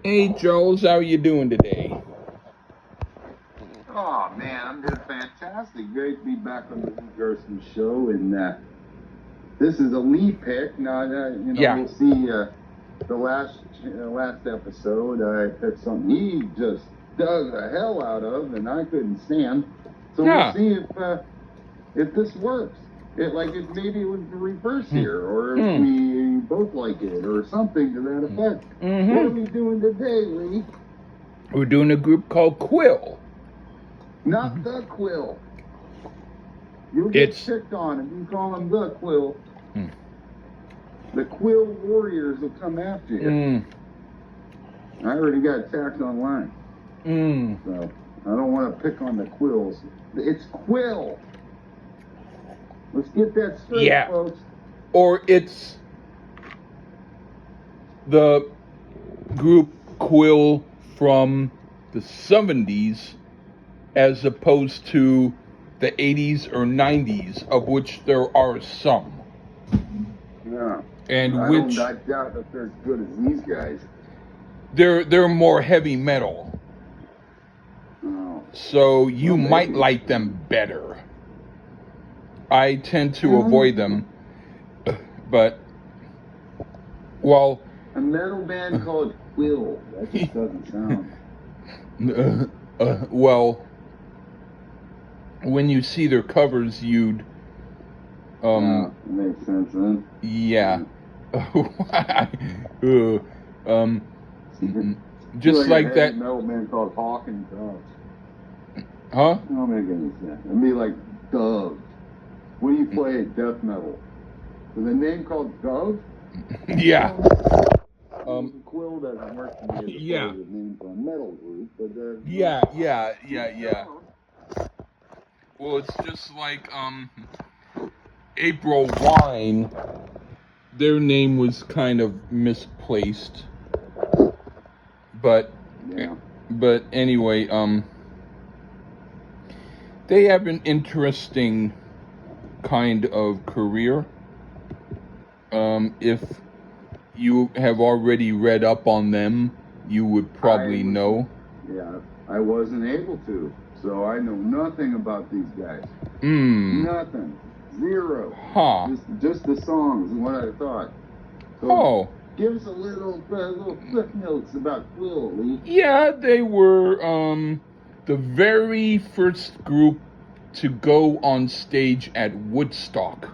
Hey, Joels, how you doing today? Oh man, I'm doing fantastic. Great to be back on the Lee Gerson show, and this is a Lee pick. Now, Yeah. we'll see. The last episode, I picked something he just dug the hell out of, and I couldn't stand. So we'll Yeah. see if this works. If maybe it was the reverse here, or if we both like it, or something to that effect. What are we doing today, Lee? We're doing a group called Quill. Not the Quill. You'll get picked on if you call them the Quill. The Quill warriors will come after you. I already got attacked online. So I don't want to pick on the Quills. It's Quill. Let's get that straight, folks. Or it's the group Quill from the 70s as opposed to the 80s or 90s, of which there are some. Yeah. And I doubt that they're as good as these guys. They're more heavy metal. Oh. So you might like them better. I tend to avoid them. But, well... A metal band called Quill. That just doesn't sound... well, when you see their covers, you'd... makes sense, then. Yeah. Just like that... metal band called Hawk and Dove. Huh? That don't make any sense. It'd be like Dove. When you play death metal, is the name called Dove? Yeah. Quill doesn't work for me as a positive name for a metal group, but yeah. Well, it's just like April Wine. Their name was kind of misplaced, but anyway, they have an interesting kind of career. If you have already read up on them, you would probably know. Yeah, I wasn't able to, so I know nothing about these guys. Nothing. Zero. Huh. Just the songs and what I thought. So give us a little clip notes about Quill, Lee. Yeah, they were the very first group to go on stage at Woodstock.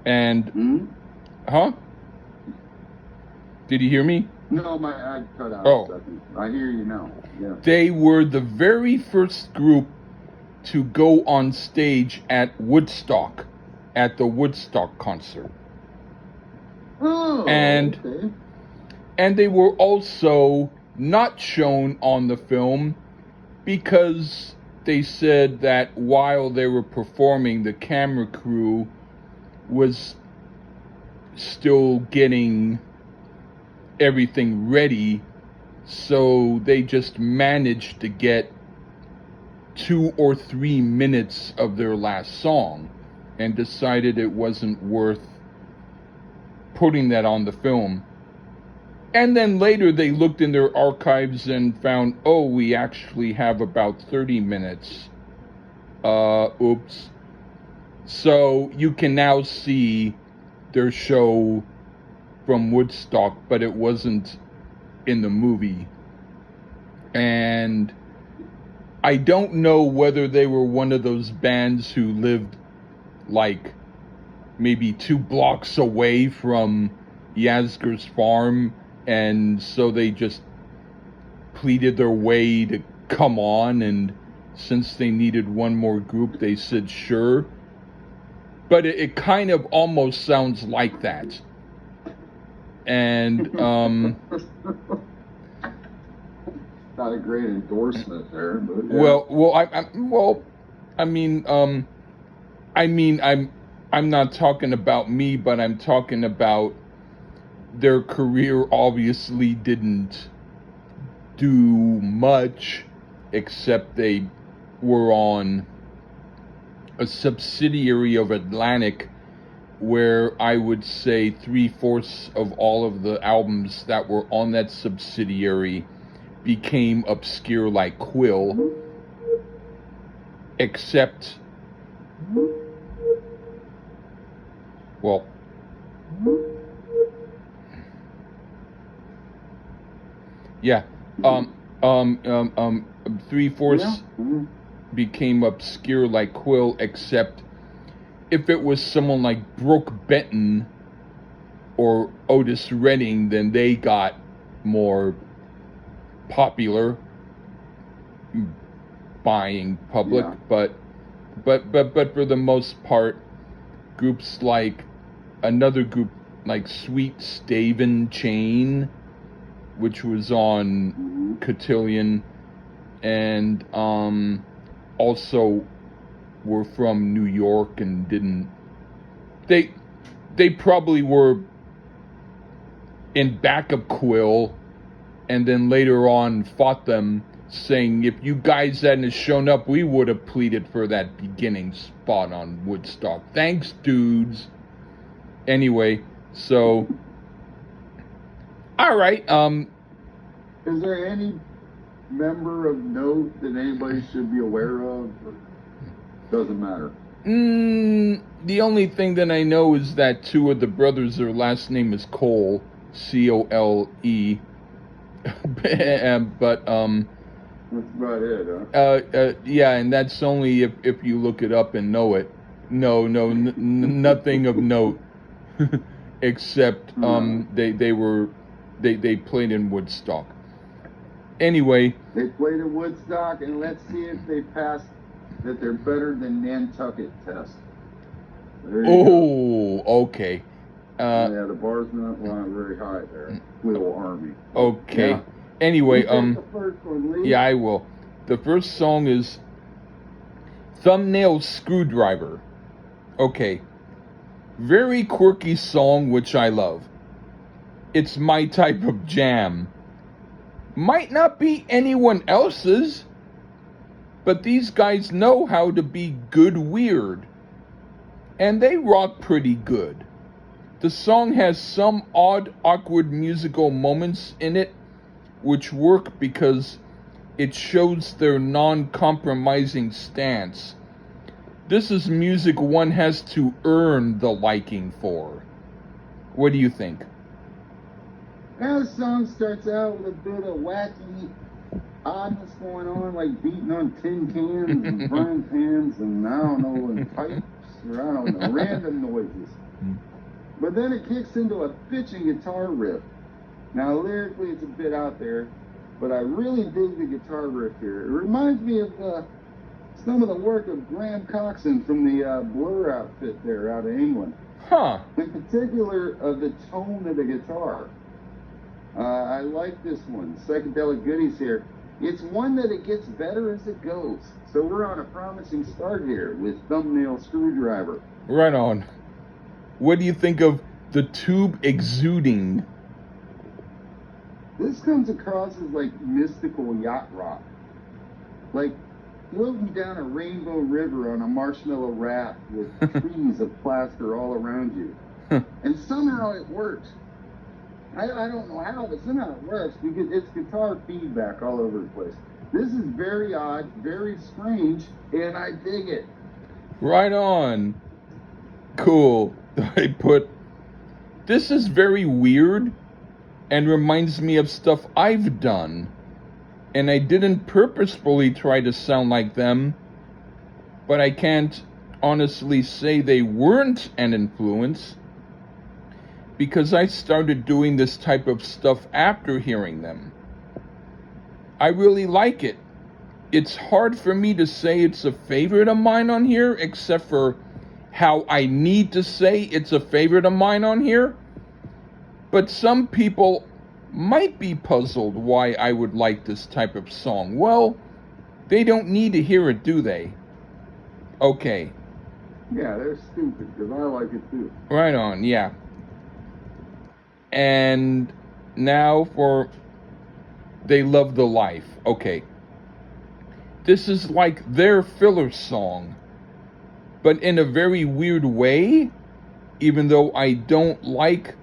And huh? Did you hear me? No, I cut out a second. I hear you now. Yeah. They were the very first group to go on stage at Woodstock, at the Woodstock concert. And they were also not shown on the film because they said that while they were performing, the camera crew was still getting everything ready, so they just managed to get 2 or 3 minutes of their last song and decided it wasn't worth putting that on the film. And then later they looked in their archives and found, oh, we actually have about 30 minutes. Oops. So you can now see their show from Woodstock, but it wasn't in the movie. And I don't know whether they were one of those bands who lived like maybe 2 blocks away from Yasgur's farm, and so they just pleaded their way to come on, and since they needed one more group, they said sure. But it kind of almost sounds like that. And not a great endorsement there, but I'm not talking about me, but I'm talking about their career obviously didn't do much, except they were on a subsidiary of Atlantic where I would say 3/4 of all of the albums that were on that subsidiary became obscure like Quill, except, well, yeah, 3/4 became obscure like Quill, except if it was someone like Brooke Benton or Otis Redding, then they got more popular buying public. But for the most part, groups like another group like Sweet Staven Chain, which was on Cotillion, and also were from New York and didn't, they probably were in back of Quill, and then later on fought them, saying, if you guys hadn't shown up, we would have pleaded for that beginning spot on Woodstock. Thanks, dudes. Anyway, so, all right. Is there any member of note that anybody should be aware of? Doesn't matter. The only thing that I know is that two of the brothers, their last name is Cole, C-O-L-E. But that's about it, huh? Yeah, and that's only if you look it up and know it. No, nothing of note, except they played in Woodstock. Anyway, they played in Woodstock, and let's see if they passed that they're better than Nantucket test. Oh, okay. Yeah, the bar's not very high there. Little Army. Okay. Yeah. Anyway, the first one, Lee? Yeah, I will. The first song is Thumbnail Screwdriver. Okay. Very quirky song, which I love. It's my type of jam. Might not be anyone else's, but these guys know how to be good weird. And they rock pretty good. The song has some odd, awkward musical moments in it, which work because it shows their non-compromising stance. This is music one has to earn the liking for. What do you think? Now the song starts out with a bit of wacky oddness going on, like beating on tin cans and frying pans and I don't know, and pipes, or I don't know, random noises. But then it kicks into a bitchin' guitar riff. Now lyrically it's a bit out there, but I really dig the guitar riff here. It reminds me of some of the work of Graham Coxon from the Blur outfit there out of England. Huh. In particular, of the tone of the guitar. I like this one. Psychedelic Goodies here. It's one that it gets better as it goes. So we're on a promising start here with Thumbnail Screwdriver. Right on. What do you think of the tube exuding? This comes across as like mystical yacht rock. Like floating down a rainbow river on a marshmallow raft with trees of plaster all around you. And somehow it works. I don't know how, but somehow it works because it's guitar feedback all over the place. This is very odd, very strange, and I dig it. Right on. Cool. This is very weird and reminds me of stuff I've done. And I didn't purposefully try to sound like them, but I can't honestly say they weren't an influence, because I started doing this type of stuff after hearing them. I really like it. It's hard for me to say it's a favorite of mine on here, except for how I need to say it's a favorite of mine on here. But some people might be puzzled why I would like this type of song. Well, they don't need to hear it, do they? Okay. Yeah, they're stupid, because I like it too. Right on, yeah. And now for They Love the Life. Okay. This is like their filler song, but in a very weird way. even though I don't like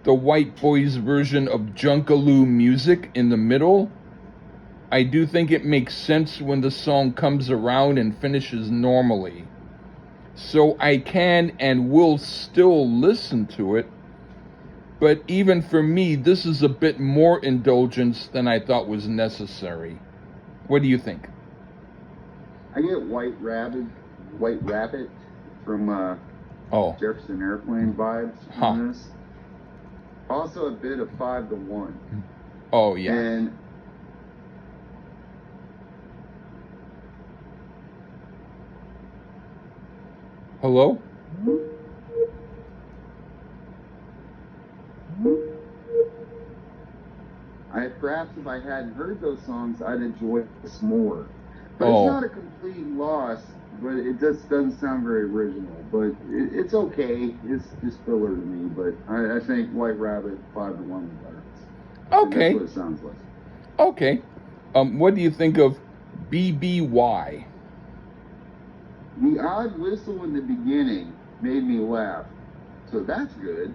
the White Boys version of Junkaloo music in the middle. I do think it makes sense when the song comes around and finishes normally. So I can and will still listen to it, but even for me, this is a bit more indulgence than I thought was necessary. What do you think? I get White Rabbit from Jefferson Airplane vibes on this. Also a bit of 5 to 1. Oh, yeah. And hello? Perhaps if I hadn't heard those songs, I'd enjoy this more. But it's not a complete loss, but it just doesn't sound very original. But it's okay. It's just filler to me. But I think White Rabbit 5 to 1 is better. Okay. That's what it sounds like. Okay. What do you think of BBY? The odd whistle in the beginning made me laugh, so that's good.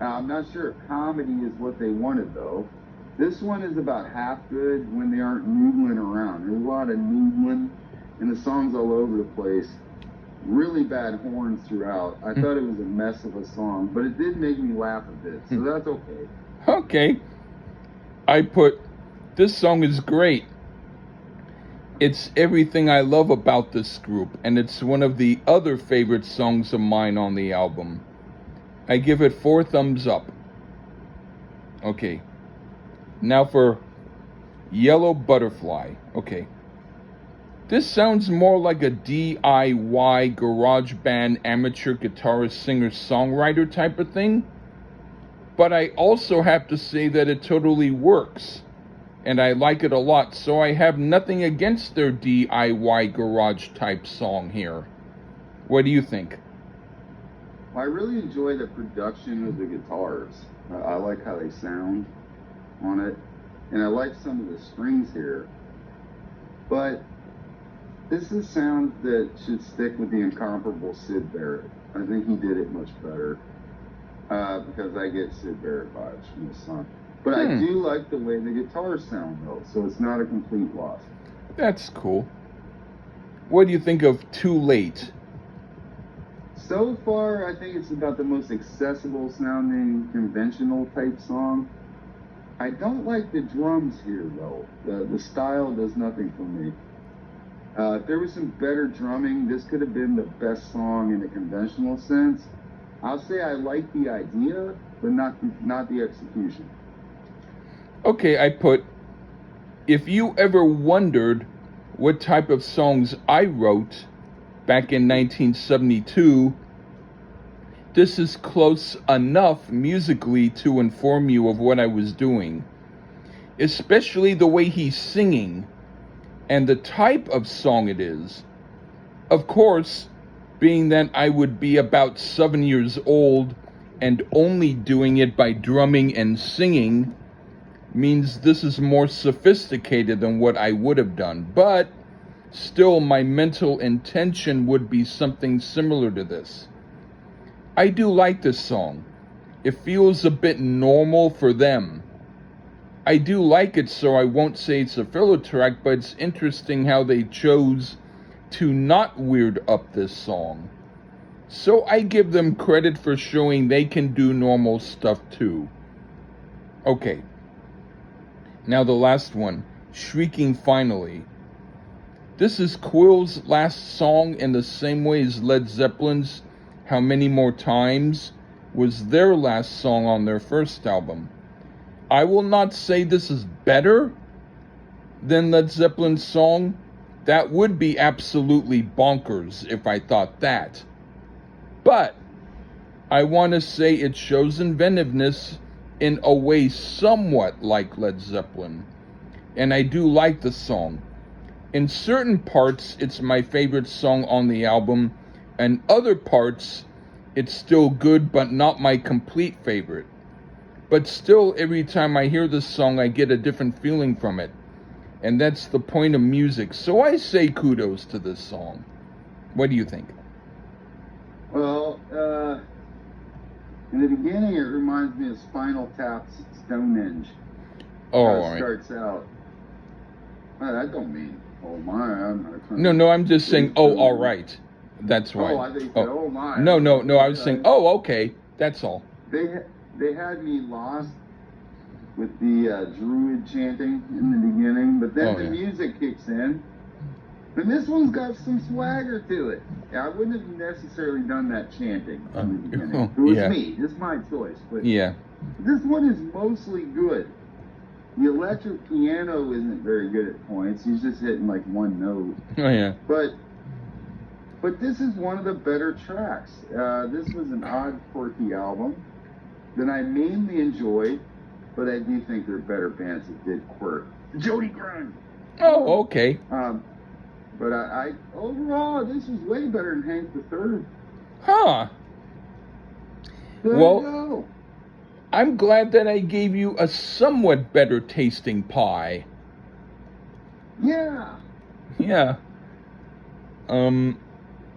I'm not sure if comedy is what they wanted, though. This one is about half good when they aren't noodling around. There's a lot of noodling, and the song's all over the place. Really bad horns throughout. I thought it was a mess of a song, but it did make me laugh a bit, so that's okay. Okay. I put, this song is great. It's everything I love about this group, and it's one of the other favorite songs of mine on the album. I give it 4 thumbs up. Okay. Now for Yellow Butterfly. Okay. This sounds more like a DIY garage band amateur guitarist singer-songwriter type of thing. But I also have to say that it totally works. And I like it a lot, so I have nothing against their DIY garage type song here. What do you think? I really enjoy the production of the guitars. I like how they sound on it, and I like some of the strings here. But this is sound that should stick with the incomparable Syd Barrett. I think he did it much better, because I get Syd Barrett vibes from this song. But I do like the way the guitars sound, though, so it's not a complete loss. That's cool. What do you think of Too Late? So far, I think it's about the most accessible sounding, conventional type song. I don't like the drums here, though. The style does nothing for me. If there was some better drumming, this could have been the best song in a conventional sense. I'll say I like the idea, but not the execution. Okay, I put, if you ever wondered what type of songs I wrote back in 1972, this is close enough musically to inform you of what I was doing. Especially the way he's singing and the type of song it is. Of course, being that I would be about 7 years old and only doing it by drumming and singing, means this is more sophisticated than what I would have done, but still my mental intention would be something similar to this. I do like this song. It feels a bit normal for them. I do like it, so I won't say it's a filler track, but it's interesting how they chose to not weird up this song. So I give them credit for showing they can do normal stuff too. Okay. Now the last one, Shrieking Finally. This is Quill's last song in the same way as Led Zeppelin's How Many More Times was their last song on their first album. I will not say this is better than Led Zeppelin's song. That would be absolutely bonkers if I thought that. But I want to say it shows inventiveness in a way somewhat like Led Zeppelin. And I do like the song. In certain parts, it's my favorite song on the album, and other parts, it's still good, but not my complete favorite. But still, every time I hear this song, I get a different feeling from it. And that's the point of music. So I say kudos to this song. What do you think? Well, In the beginning, it reminds me of Spinal Tap's Stonehenge. Oh, How all it right. starts out. That don't mean, oh my. No, I'm just saying, oh, all right. That's why. Oh, I think you said, oh my. No, I was saying, oh, okay. That's all. They had me lost with the druid chanting in the beginning, but then the music kicks in. And this one's got some swagger to it. I wouldn't have necessarily done that chanting in the beginning. It was me. It's my choice. But this one is mostly good. The electric piano isn't very good at points. He's just hitting like one note. Oh, yeah. But this is one of the better tracks. This was an odd, quirky album that I mainly enjoyed, but I do think there are better bands that did quirk. Jody Grun. Oh, okay. But I overall, this was way better than Hank III. Huh. There you go. I'm glad that I gave you a somewhat better tasting pie. Yeah. Yeah.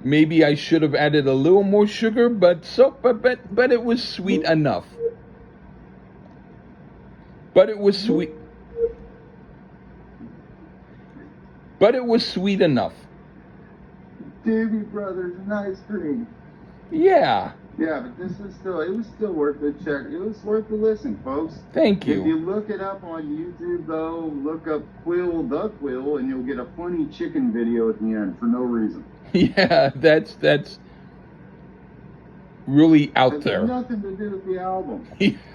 Maybe I should have added a little more sugar, but it was sweet enough. But it was sweet. But it was sweet enough. Doobie Brothers and ice cream. Yeah. Yeah, but it was still worth the check. It was worth the listen, folks. Thank you. If you look it up on YouTube, though, look up Quill, the Quill, and you'll get a funny chicken video at the end for no reason. Yeah, that's really out there. It has nothing to do with the album.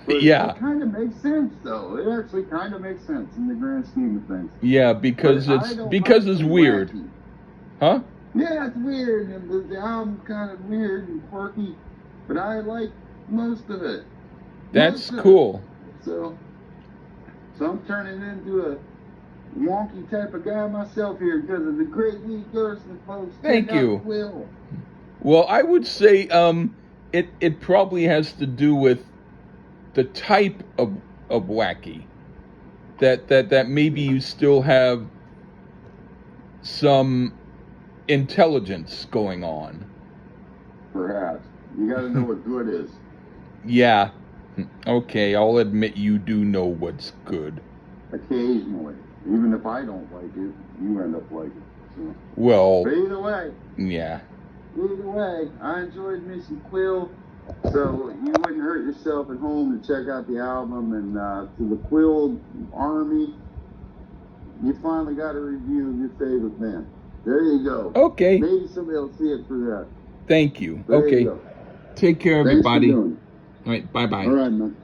Yeah. It kind of makes sense, though. It actually kind of makes sense in the grand scheme of things. Yeah, because it's weird. Wacky. Huh? Yeah, it's weird, and the album's kind of weird and quirky, but I like most of it. That's cool. So I'm turning into a wonky type of guy myself here because of the great Lee Gerson, folks. Thank you. Will. Well, I would say it probably has to do with the type of wacky. That maybe you still have some intelligence going on. Perhaps. You gotta know what good is. Yeah. Okay, I'll admit you do know what's good. Occasionally. Even if I don't like it, you end up liking it. So. Well. But either way. Yeah. Either way, I enjoyed me some Quill. So you wouldn't hurt yourself at home to check out the album. And to the Quill Army, you finally got a review of your favorite band. There you go. Okay. Maybe somebody will see it for that. Thank you. There okay. You go. Take care, Thanks everybody. for doing it. All right. Bye-bye. All right, man.